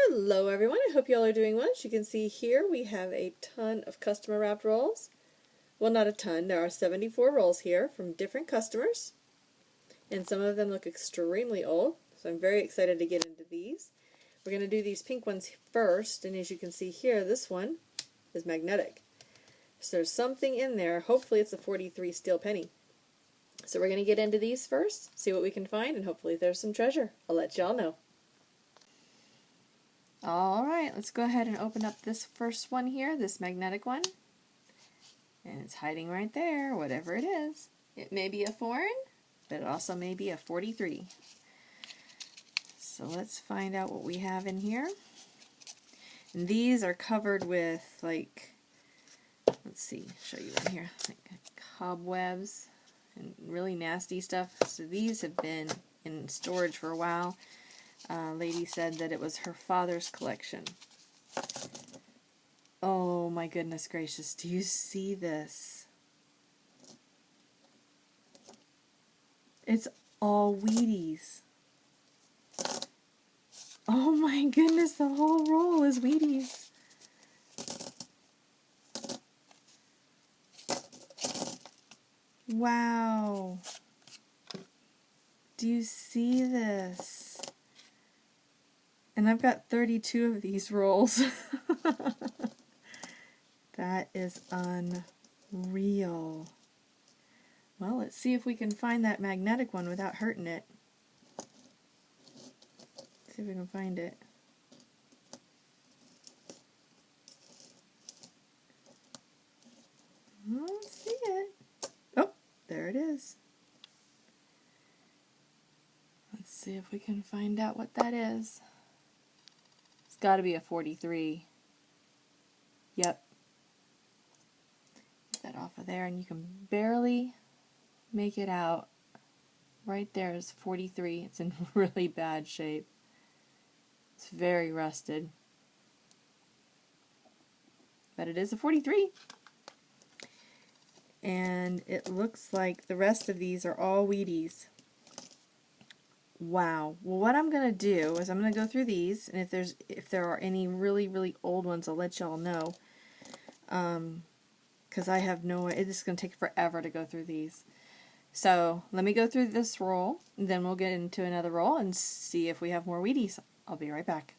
Hello everyone, I hope you all are doing well. As you can see here we have a ton of customer wrapped rolls. Well, not a ton, there are 74 rolls here from different customers, and some of them look extremely old, so I'm very excited to get into these. We're going to do these pink ones first, and as you can see here, this one is magnetic. So there's something in there. Hopefully it's a 43 steel penny. So we're going to get into these first, see what we can find, and hopefully there's some treasure. I'll let y'all know. Alright, let's go ahead and open up this first one here, this magnetic one. And it's hiding right there, whatever it is. It may be a foreign, but it also may be a 43. So let's find out what we have in here. And these are covered with, like, let's see, show you in here, like cobwebs and really nasty stuff. So these have been in storage for a while. Lady said that it was her father's collection. Oh my goodness gracious, do you see this? It's all Wheaties. Oh my goodness, the whole roll is Wheaties. Wow. Do you see this? And I've got 32 of these rolls. That is unreal. Well, let's see if we can find that magnetic one without hurting it. See if we can find it. I don't see it. Oh, there it is. Let's see if we can find out what that is. It's got to be a 43. Yep. Get that off of there, and you can barely make it out. Right there is 43. It's in really bad shape. It's very rusted. But it is a 43. And it looks like the rest of these are all Wheaties. Wow. Well, what I'm going to do is I'm going to go through these, and if there are any really old ones, I'll let y'all know. Because I have no idea. It's going to take forever to go through these. So let me go through this roll, and then we'll get into another roll and see if we have more Wheaties. I'll be right back.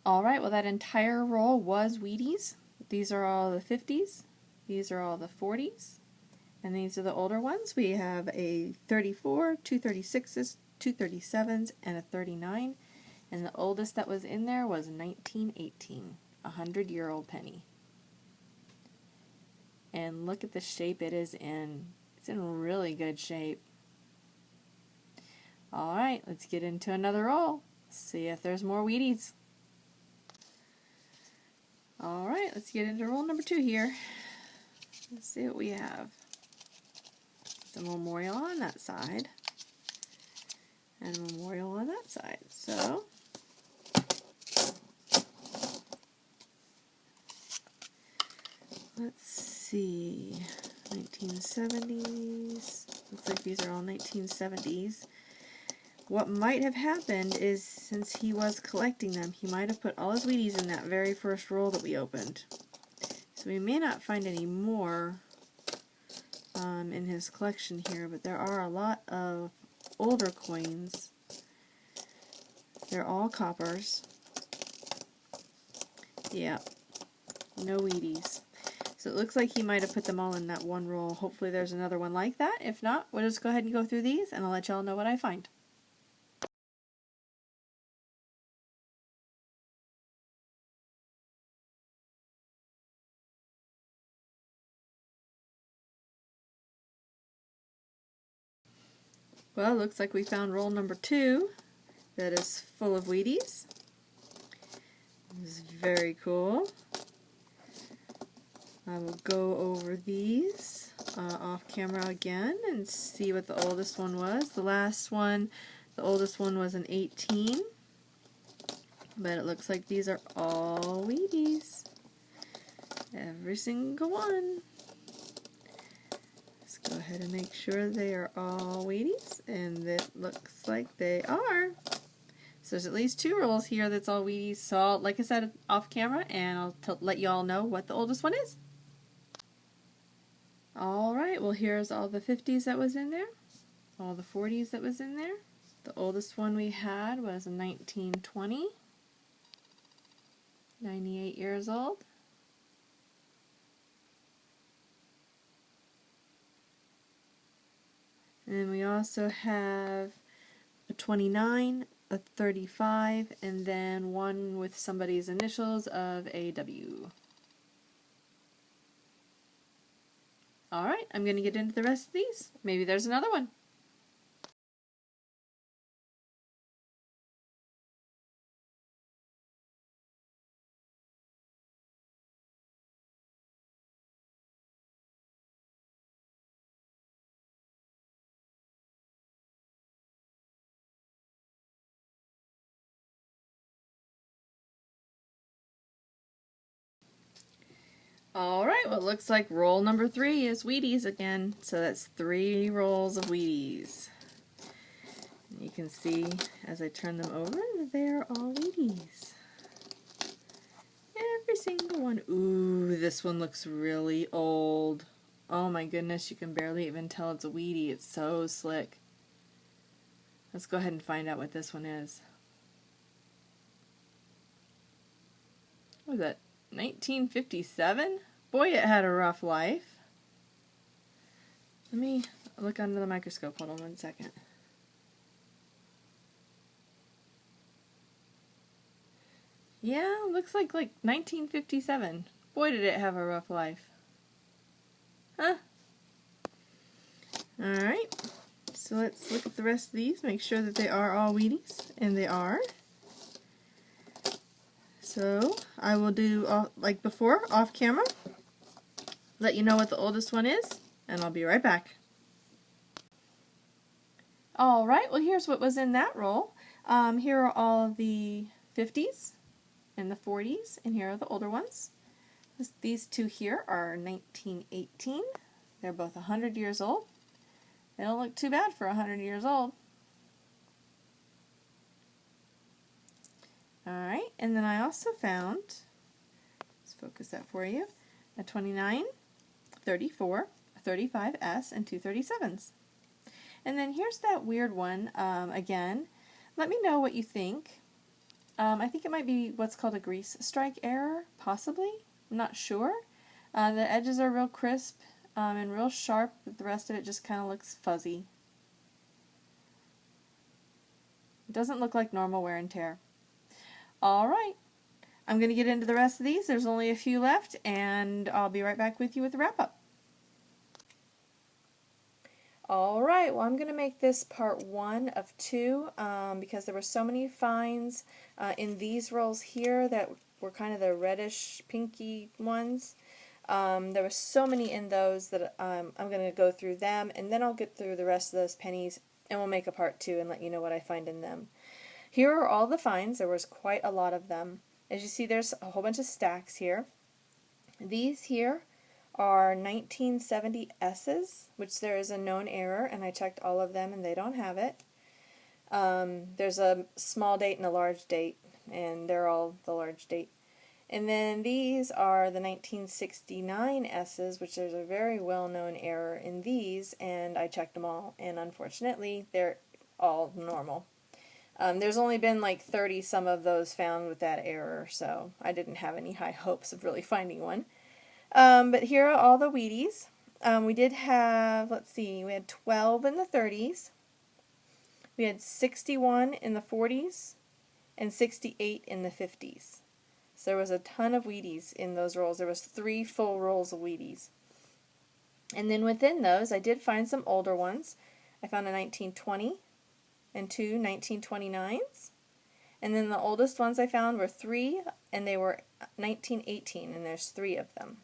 Alright, well that entire roll was Wheaties. These are all the 50s. These are all the 40s. And these are the older ones. We have a 34, two 36s, two 37s, and a 39. And the oldest that was in there was 1918, a 100-year-old penny. And look at the shape it is in. It's in really good shape. Alright, let's get into another roll. See if there's more Wheaties. Alright, let's get into roll number 2 here. Let's see what we have. The memorial on that side, and a memorial on that side. So, let's see, 1970s, looks like these are all 1970s. What might have happened is, since he was collecting them, he might have put all his Wheaties in that very first roll that we opened. So we may not find any more in his collection here, but there are a lot of older coins. They're all coppers. Yeah, no Wheaties. So it looks like he might have put them all in that one roll. Hopefully there's another one like that. If not, we'll just go ahead and go through these, and I'll let y'all know what I find. Well, it looks like we found roll number 2 that is full of Wheaties. This is very cool. I will go over these off camera again and see what the oldest one was. The last one, the oldest one was an 18. But it looks like these are all Wheaties. Every single one. Let's go ahead and make sure they are all Wheaties, and it looks like they are. So there's at least 2 rolls here that's all Wheaties. So I'll, like I said, off camera, and I'll let you all know what the oldest one is. Alright, well here's all the 50s that was in there, all the 40s that was in there. The oldest one we had was 1920, 98 years old. And then we also have a 29, a 35, and then one with somebody's initials of AW. Alright, I'm going to get into the rest of these. Maybe there's another one. Alright, well it looks like roll number 3 is Wheaties again. So that's 3 rolls of Wheaties. You can see as I turn them over, they're all Wheaties. Every single one. Ooh, this one looks really old. Oh my goodness, you can barely even tell it's a Wheatie. It's so slick. Let's go ahead and find out what this one is. What was that? 1957? Boy, it had a rough life. Let me look under the microscope. Hold on one second. Yeah, looks like 1957. Boy, did it have a rough life. Huh? Alright, so let's look at the rest of these, make sure that they are all Wheaties, and they are. So I will do, like before, off camera, let you know what the oldest one is, and I'll be right back. Alright, well here's what was in that roll. Here are all of the 50s and the 40s, and here are the older ones. These 2 here are 1918. They're both 100 years old. They don't look too bad for 100 years old. Alright, and then I also found, let's focus that for you, a 29, 34, a 35S, and 2 37s. And then here's that weird one, again. Let me know what you think. I think it might be what's called a grease strike error, possibly. I'm not sure. The edges are real crisp and real sharp, but the rest of it just kind of looks fuzzy. It doesn't look like normal wear and tear. Alright, I'm going to get into the rest of these. There's only a few left, and I'll be right back with you with the wrap-up. Alright, well I'm going to make this part 1 of 2 because there were so many finds in these rolls here that were kind of the reddish pinky ones. There were so many in those that I'm going to go through them, and then I'll get through the rest of those pennies, and we'll make a part 2 and let you know what I find in them. Here are all the finds. There was quite a lot of them. As you see, there's a whole bunch of stacks here. These here are 1970 S's, which there is a known error, and I checked all of them and they don't have it. There's a small date and a large date, and they're all the large date. And then these are the 1969 S's, which there's a very well-known error in these, and I checked them all, and unfortunately they're all normal. There's only been like 30 some of those found with that error, so I didn't have any high hopes of really finding one. But here are all the Wheaties. We did have, let's see, we had 12 in the 30s, we had 61 in the 40s, and 68 in the 50s. So there was a ton of Wheaties in those rolls. There was 3 full rolls of Wheaties. And then within those, I did find some older ones. I found a 1920 and 2 1929s. And then the oldest ones I found were 3, and they were 1918, and there's 3 of them.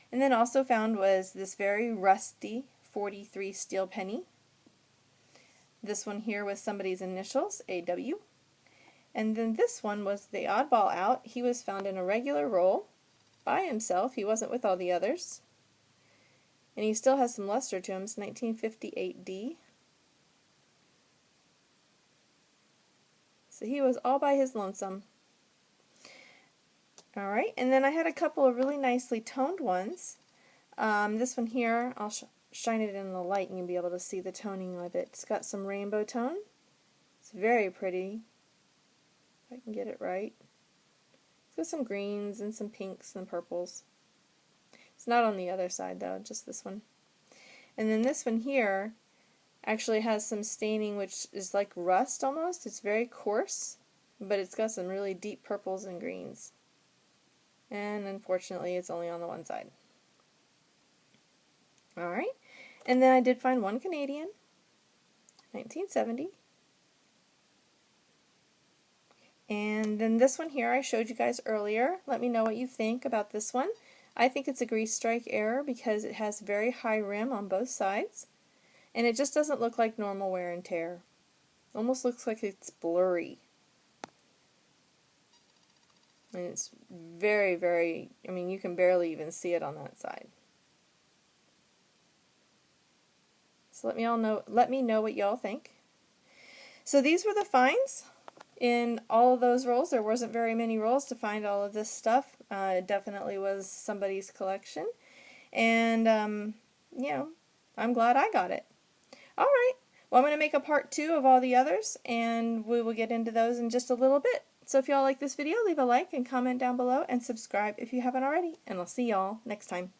And then also found was this very rusty 43 steel penny. This one here was somebody's initials, AW. And then this one was the oddball out. He was found in a regular roll by himself. He wasn't with all the others. And he still has some luster to him. It's 1958D. So he was all by his lonesome. Alright, and then I had a couple of really nicely toned ones. This one here, I'll shine it in the light and you'll be able to see the toning of it. It's got some rainbow tone. It's very pretty. If I can get it right. It's got some greens and some pinks and purples. It's not on the other side though, just this one. And then this one here actually has some staining which is like rust almost. It's very coarse, but it's got some really deep purples and greens. And unfortunately it's only on the one side. Alright, and then I did find one Canadian, 1970. And then this one here I showed you guys earlier. Let me know what you think about this one. I think it's a grease strike error because it has very high rim on both sides. And it just doesn't look like normal wear and tear. Almost looks like it's blurry. And it's very, very, I mean, you can barely even see it on that side. So let me know what y'all think. So these were the finds in all of those rolls. There wasn't very many rolls to find all of this stuff. It definitely was somebody's collection. And, you know, I'm glad I got it. Alright, well, I'm going to make a part 2 of all the others, and we will get into those in just a little bit. So if y'all like this video, leave a like and comment down below, and subscribe if you haven't already. And I'll see y'all next time.